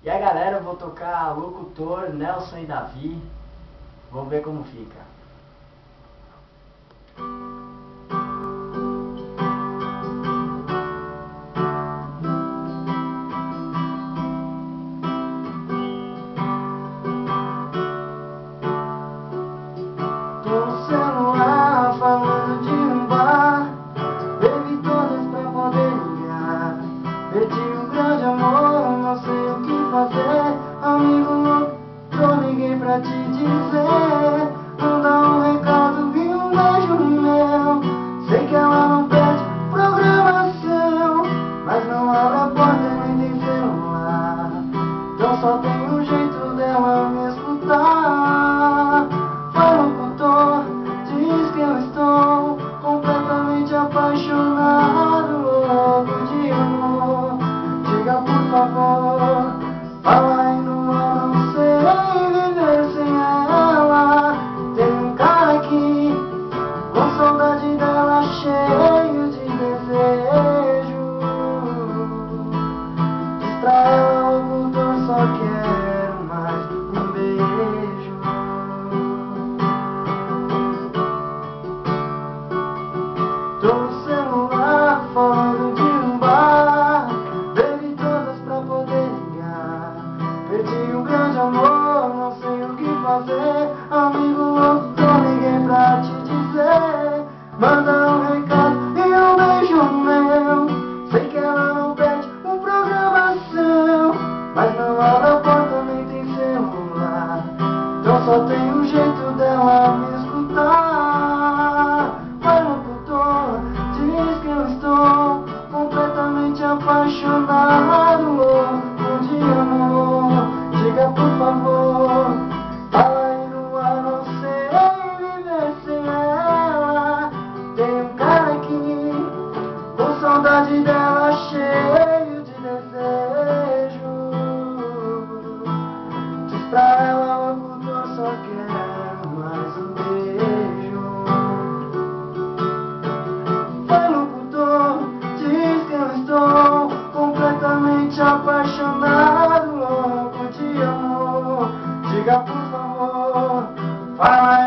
E aí galera, eu vou tocar Locutor, Nelson e Davi. Vamos ver como fica. Tô no celular falando de um bar, bebi todas pra poder ligar. Perdi um grande amor, não sei o que fazer. Amigo louco, tô liguei pra te dizer. Manda um recado e um beijo meu. Sei que ela não pede programação, mas não abre a porta e nem tem celular. Então só tem um jeito dela me escutar. Vai, locutor, diz que eu estou completamente apaixonado, louco de amor. Diga por favor, fala aí no ar, não sei viver sem ela. Tem um cara aqui com saudade dela, cheio de desejo. Diz pra ela, locutor, só quero mais um beijo. Tô no celular falando de um bar, bebi todas pra poder ligar. Perdi um grande amor, não sei o que fazer. Amigo louco, tô liguei pra te dizer. Manda um recado e um beijo meu. Sei que ela não pede uma programação, mas não abre a porta nem tem celular. Então só tem um jeito dela me escutar. Vai, locutor, diz que eu estou completamente apaixonado, louco de amor. Diga por favor, fala aí no ar, não sei viver sem ela. Tem um cara aqui com saudade dela, cheio de desejo. Diz pra ela, locutor, só quero mais um beijo. Vai, locutor, diz que eu estou completamente apaixonado, louco de amor. Diga por favor, fala